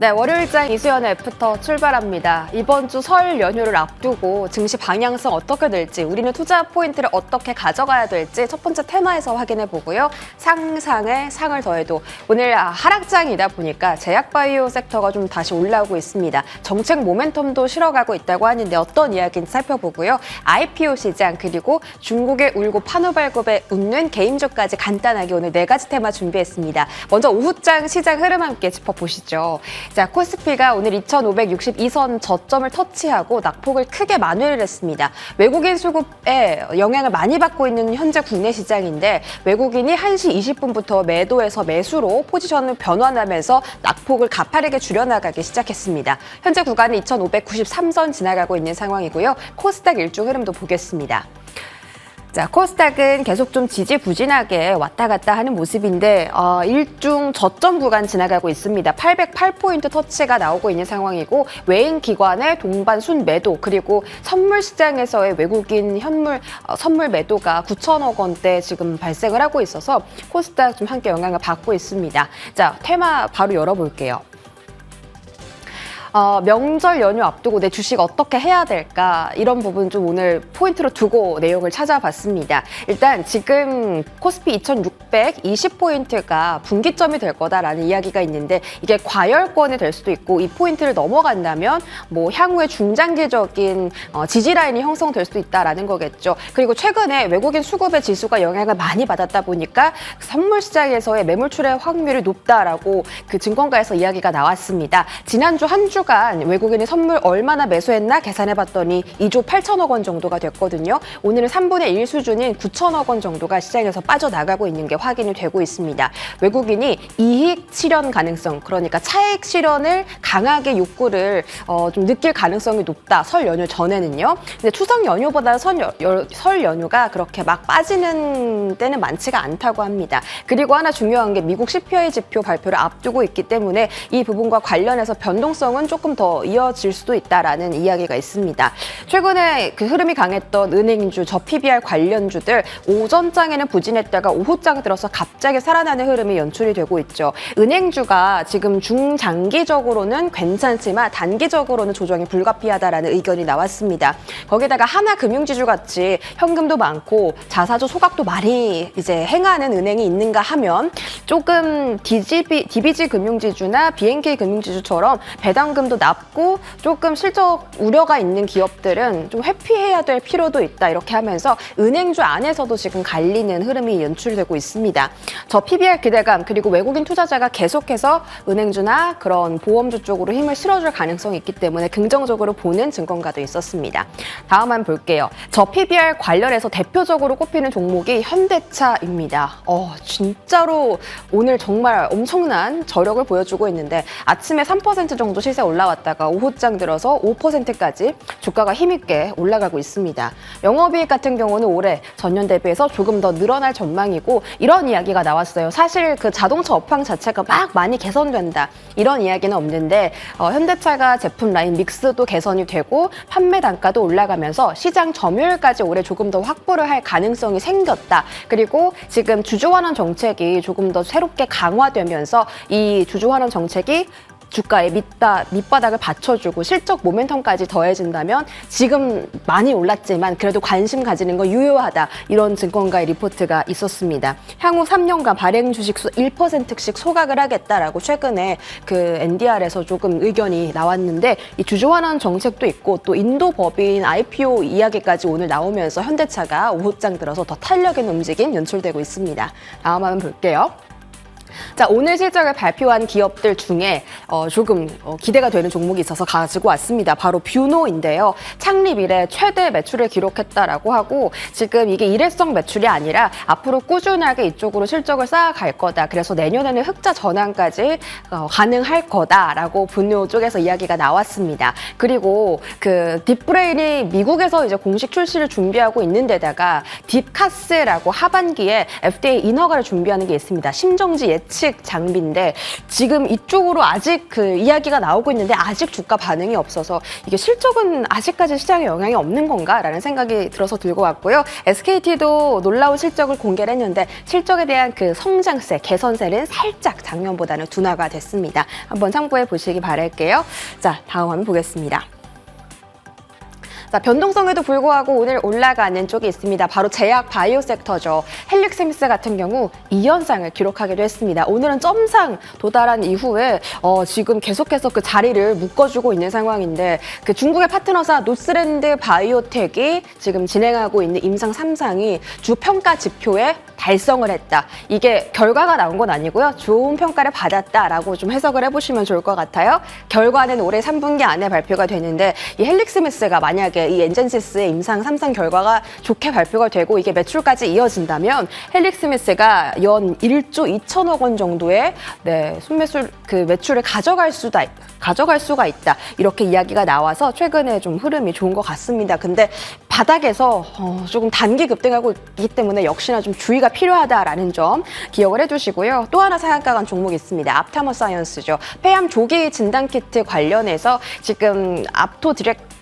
네, 월요일장 이수연의 애프터 출발합니다. 이번 주 설 연휴를 앞두고 증시 방향성 어떻게 될지, 우리는 투자 포인트를 어떻게 가져가야 될지 첫 번째 테마에서 확인해 보고요. 상상에 상을 더해도 오늘 하락장이다 보니까 제약바이오 섹터가 좀 다시 올라오고 있습니다. 정책 모멘텀도 실어가고 있다고 하는데 어떤 이야기인지 살펴보고요. IPO 시장 그리고 중국의 울고 판호 발급에 웃는 개인주까지 간단하게 오늘 네 가지 테마 준비했습니다. 먼저 오후장 시장 흐름 함께 짚어보시죠. 자, 코스피가 오늘 2,562선 저점을 터치하고 낙폭을 크게 만회를 했습니다. 외국인 수급에 영향을 많이 받고 있는 현재 국내 시장인데 외국인이 1시 20분부터 매도에서 매수로 포지션을 변환하면서 낙폭을 가파르게 줄여나가기 시작했습니다. 현재 구간은 2,593선 지나가고 있는 상황이고요. 코스닥 일주 흐름도 보겠습니다. 자, 코스닥은 계속 좀 지지부진하게 왔다 갔다 하는 모습인데 일중 저점 구간 지나가고 있습니다. 808포인트 터치가 나오고 있는 상황이고 외인 기관의 동반 순매도 그리고 선물 시장에서의 외국인 현물 선물 매도가 9천억 원대 지금 발생을 하고 있어서 코스닥 좀 함께 영향을 받고 있습니다. 자, 테마 바로 열어볼게요. 명절 연휴 앞두고 내 주식 어떻게 해야 될까 이런 부분 좀 오늘 포인트로 두고 내용을 찾아봤습니다. 일단 지금 코스피 2620포인트가 분기점이 될 거다라는 이야기가 있는데 이게 과열권이 될 수도 있고 이 포인트를 넘어간다면 뭐 향후에 중장기적인 지지 라인이 형성될 수도 있다라는 거겠죠. 그리고 최근에 외국인 수급의 지수가 영향을 많이 받았다 보니까 선물 시장에서의 매물 출회 확률이 높다라고 그 증권가에서 이야기가 나왔습니다. 지난주 한 주 외국인이 선물 얼마나 매수했나 계산해봤더니 2조 8천억 원 정도가 됐거든요. 오늘은 3분의 1 수준인 9천억 원 정도가 시장에서 빠져나가고 있는 게 확인이 되고 있습니다. 외국인이 이익 실현 가능성, 그러니까 차익 실현을 강하게 욕구를 좀 느낄 가능성이 높다. 설 연휴 전에는요. 근데 추석 연휴보다 설 연휴가 그렇게 막 빠지는 때는 많지가 않다고 합니다. 그리고 하나 중요한 게 미국 CPI 지표 발표를 앞두고 있기 때문에 이 부분과 관련해서 변동성은 조금 더 이어질 수도 있다라는 이야기가 있습니다. 최근에 그 흐름이 강했던 은행주, 저PBR 관련주들 오전장에는 부진했다가 오후장 들어서 갑자기 살아나는 흐름이 연출이 되고 있죠. 은행주가 지금 중장기적으로는 괜찮지만 단기적으로는 조정이 불가피하다라는 의견이 나왔습니다. 거기다가 하나금융지주 같이 현금도 많고 자사주 소각도 많이 이제 행하는 은행이 있는가 하면 조금 DBG 금융지주나 BNK 금융지주처럼 배당금도 낮고 조금 실적 우려가 있는 기업들은 좀 회피해야 될 필요도 있다 이렇게 하면서 은행주 안에서도 지금 갈리는 흐름이 연출되고 있습니다. 저 PBR 기대감 그리고 외국인 투자자가 계속해서 은행주나 그런 보험주 쪽으로 힘을 실어줄 가능성이 있기 때문에 긍정적으로 보는 증권가도 있었습니다. 다음 한번 볼게요. 저 PBR 관련해서 대표적으로 꼽히는 종목이 현대차입니다. 진짜로 오늘 정말 엄청난 저력을 보여주고 있는데 아침에 3% 정도 시세 올라왔다가 오후장 들어서 5%까지 주가가 힘있게 올라가고 있습니다. 영업이익 같은 경우는 올해 전년 대비해서 조금 더 늘어날 전망이고 이런 이야기가 나왔어요. 사실 그 자동차 업황 자체가 막 많이 개선된다 이런 이야기는 없는데 현대차가 제품 라인 믹스도 개선이 되고 판매 단가도 올라가면서 시장 점유율까지 올해 조금 더 확보를 할 가능성이 생겼다. 그리고 지금 주주환원 정책이 조금 더 새롭게 강화되면서 이 주주환원 정책이 주가의 밑바닥을 받쳐주고 실적 모멘텀까지 더해진다면 지금 많이 올랐지만 그래도 관심 가지는 거 유효하다. 이런 증권가의 리포트가 있었습니다. 향후 3년간 발행 주식수 1%씩 소각을 하겠다라고 최근에 그 NDR에서 조금 의견이 나왔는데 이 주주환원 정책도 있고 또 인도 법인 IPO 이야기까지 오늘 나오면서 현대차가 오후장 들어서 더 탄력 있는 움직임 연출되고 있습니다. 다음 한번 볼게요. 자, 오늘 실적을 발표한 기업들 중에 조금 기대가 되는 종목이 있어서 가지고 왔습니다. 바로 뷰노인데요. 창립 이래 최대 매출을 기록했다라고 하고 지금 이게 일회성 매출이 아니라 앞으로 꾸준하게 이쪽으로 실적을 쌓아갈 거다. 그래서 내년에는 흑자 전환까지 가능할 거다라고 뷰노 쪽에서 이야기가 나왔습니다. 그리고 그 딥브레인이 미국에서 이제 공식 출시를 준비하고 있는 데다가 딥카스라고 하반기에 FDA 인허가를 준비하는 게 있습니다. 심정지 예측 장비인데 지금 이쪽으로 아직 그 이야기가 나오고 있는데 아직 주가 반응이 없어서 이게 실적은 아직까지 시장에 영향이 없는 건가라는 생각이 들어서 들고 왔고요. SKT도 놀라운 실적을 공개를 했는데 실적에 대한 그 성장세, 개선세는 살짝 작년보다는 둔화가 됐습니다. 한번 참고해 보시기 바랄게요. 자, 다음 화면 보겠습니다. 자, 변동성에도 불구하고 오늘 올라가는 쪽이 있습니다. 바로 제약 바이오 섹터죠. 헬릭스미스 같은 경우 2연상을 기록하기도 했습니다. 오늘은 점상 도달한 이후에 지금 계속해서 그 자리를 묶어주고 있는 상황인데 그 중국의 파트너사 노스랜드 바이오텍이 지금 진행하고 있는 임상 3상이 주평가 지표에 달성을 했다. 이게 결과가 나온 건 아니고요. 좋은 평가를 받았다라고 좀 해석을 해보시면 좋을 것 같아요. 결과는 올해 3분기 안에 발표가 되는데 이 헬릭스미스가 만약에 이 엔젠시스의 임상 3상 결과가 좋게 발표가 되고 이게 매출까지 이어진다면 헬릭스미스가 연 1조 2천억 원 정도의 순매출 그 매출을 가져갈 수가 있다. 이렇게 이야기가 나와서 최근에 좀 흐름이 좋은 것 같습니다. 근데 바닥에서 조금 단기 급등하고 있기 때문에 역시나 좀 주의가 필요하다라는 점 기억을 해두시고요. 또 하나 상한가 간 종목이 있습니다. 앞타머 사이언스죠. 폐암 조기 진단 키트 관련해서 지금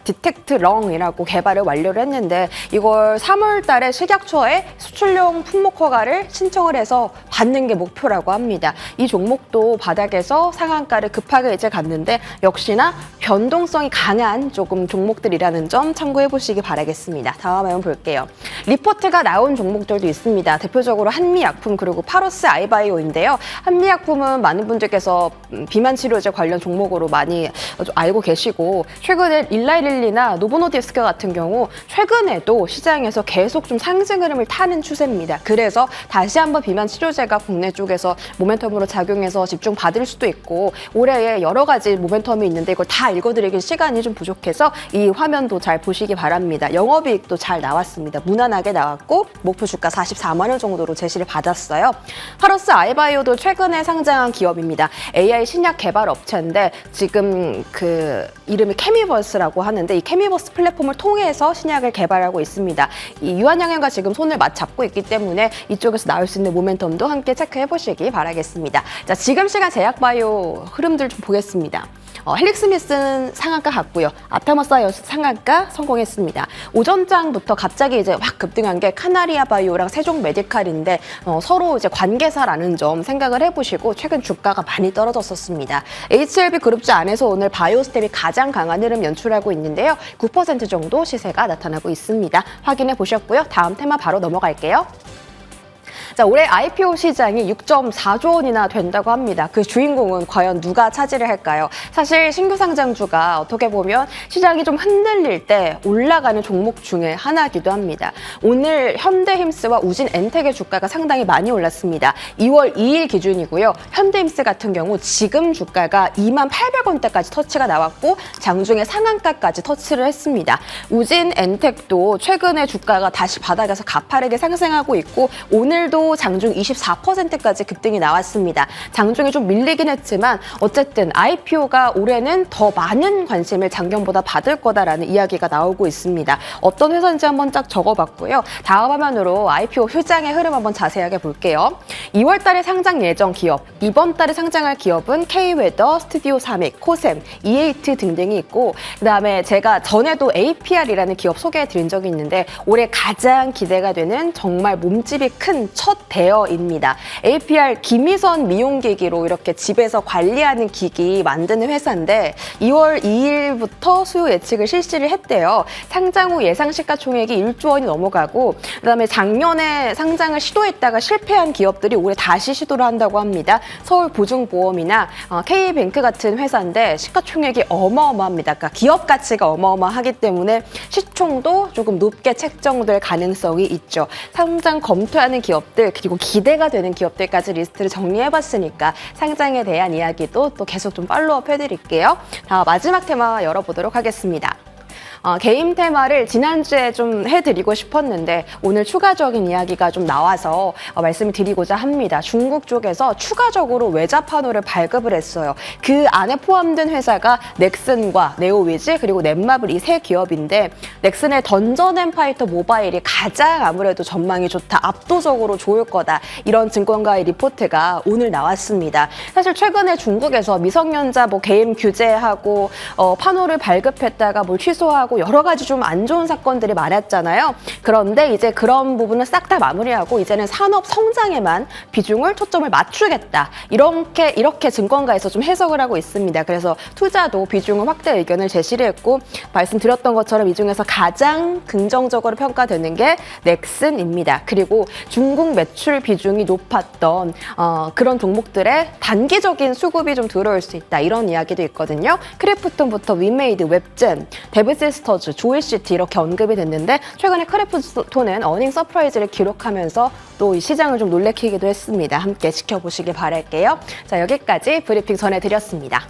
디텍트 렁이라고 개발을 완료를 했는데 이걸 3월 달에 식약처에 수출용 품목 허가를 신청을 해서 받는 게 목표라고 합니다. 이 종목도 바닥에서 상한가를 급하게 이제 갔는데 역시나 변동성이 강한 조금 종목들이라는 점 참고해 보시기 바라겠습니다. 다음 한번 볼게요. 리포트가 나온 종목들도 있습니다. 대표적으로 한미약품 그리고 파로스 아이바이오인데요. 한미약품은 많은 분들께서 비만 치료제 관련 종목으로 많이 알고 계시고 최근에 일라이릴리나 노보노디스크 같은 경우 최근에도 시장에서 계속 좀 상승 흐름을 타는 추세입니다. 그래서 다시 한번 비만 치료제가 국내 쪽에서 모멘텀으로 작용해서 집중 받을 수도 있고 올해에 여러 가지 모멘텀이 있는데 이걸 다 읽어드리기 시간이 좀 부족해서 이 화면도 잘 보시기 바랍니다. 영업이익도 잘 나왔습니다. 무난하게 나왔고 목표 주가 44만 원 정도로 제시를 받았어요. 파로스 아이바이오도 최근에 상장한 기업입니다. AI 신약 개발 업체인데 지금 그 이름이 케미버스라고 하는데 이 케미버스 플랫폼을 통해서 신약을 개발하고 있습니다. 이 유한양행과 지금 손을 맞잡고 있기 때문에 이쪽에서 나올 수 있는 모멘텀도 함께 체크해 보시기 바라겠습니다. 자, 지금 시간 제약바이오 흐름들 좀 보겠습니다. 헬릭스미스는 상한가 갔고요. 아타머사이언스 상한가 성공했습니다. 오전장부터 갑자기 이제 확 급등한 게 카나리아 바이오랑 세종 메디칼인데 서로 이제 관계사라는 점 생각을 해보시고 최근 주가가 많이 떨어졌었습니다. HLB 그룹주 안에서 오늘 바이오스텝이 가장 강한 흐름 연출하고 있는데요. 9% 정도 시세가 나타나고 있습니다. 확인해 보셨고요. 다음 테마 바로 넘어갈게요. 자, 올해 IPO 시장이 6.4조 원이나 된다고 합니다. 그 주인공은 과연 누가 차지를 할까요? 사실 신규 상장주가 어떻게 보면 시장이 좀 흔들릴 때 올라가는 종목 중에 하나이기도 합니다. 오늘 현대힘스와 우진엔텍의 주가가 상당히 많이 올랐습니다. 2월 2일 기준이고요. 현대힘스 같은 경우 지금 주가가 28,000원대까지 터치가 나왔고 장중에 상한가까지 터치를 했습니다. 우진엔텍도 최근에 주가가 다시 바닥에서 가파르게 상승하고 있고 오늘도 장중 24%까지 급등이 나왔습니다. 장중에 좀 밀리긴 했지만 어쨌든 IPO가 올해는 더 많은 관심을 작년보다 받을 거다라는 이야기가 나오고 있습니다. 어떤 회사인지 한번 쫙 적어봤고요. 다음 화면으로 IPO 휴장의 흐름 한번 자세하게 볼게요. 2월 달에 상장 예정 기업, 이번 달에 상장할 기업은 K웨더, 스튜디오 사믹, 코셈, 이에이트 등등이 있고 그다음에 제가 전에도 APR이라는 기업 소개해드린 적이 있는데 올해 가장 기대가 되는 정말 몸집이 큰 첫 대여입니다. APR 기미선 미용기기로 이렇게 집에서 관리하는 기기 만드는 회사인데 2월 2일부터 수요 예측을 실시를 했대요. 상장 후 예상 시가총액이 1조 원이 넘어가고 그다음에 작년에 상장을 시도했다가 실패한 기업들이 올해 다시 시도를 한다고 합니다. 서울보증보험이나 K뱅크 같은 회사인데 시가총액이 어마어마합니다. 그러니까 기업 가치가 어마어마하기 때문에 시총도 조금 높게 책정될 가능성이 있죠. 상장 검토하는 기업들 그리고 기대가 되는 기업들까지 리스트를 정리해봤으니까 상장에 대한 이야기도 또 계속 좀 팔로우업 해드릴게요. 마지막 테마 열어보도록 하겠습니다. 게임 테마를 지난주에 좀 해드리고 싶었는데 오늘 추가적인 이야기가 좀 나와서 말씀을 드리고자 합니다. 중국 쪽에서 추가적으로 외자 판호를 발급을 했어요. 그 안에 포함된 회사가 넥슨과 네오위즈 그리고 넷마블 이 세 기업인데 넥슨의 던전 앤 파이터 모바일이 가장 아무래도 전망이 좋다, 압도적으로 좋을 거다 이런 증권가의 리포트가 오늘 나왔습니다. 사실 최근에 중국에서 미성년자 게임 규제하고 판호를 발급했다가 뭘 취소하고 여러 가지 좀 안 좋은 사건들이 많았잖아요. 그런데 이제 그런 부분을 싹 다 마무리하고 이제는 산업 성장에만 비중을 초점을 맞추겠다. 이렇게 증권가에서 좀 해석을 하고 있습니다. 그래서 투자도 비중을 확대 의견을 제시를 했고 말씀드렸던 것처럼 이 중에서 가장 긍정적으로 평가되는 게 넥슨입니다. 그리고 중국 매출 비중이 높았던 그런 종목들의 단기적인 수급이 좀 들어올 수 있다. 이런 이야기도 있거든요. 크래프톤부터 위메이드, 웹젠, 데브시스터즈, 조이시티 이렇게 언급이 됐는데 최근에 크래프톤은 어닝 서프라이즈를 기록하면서 또 이 시장을 좀 놀래키기도 했습니다. 함께 지켜보시길 바랄게요. 자, 여기까지 브리핑 전해드렸습니다.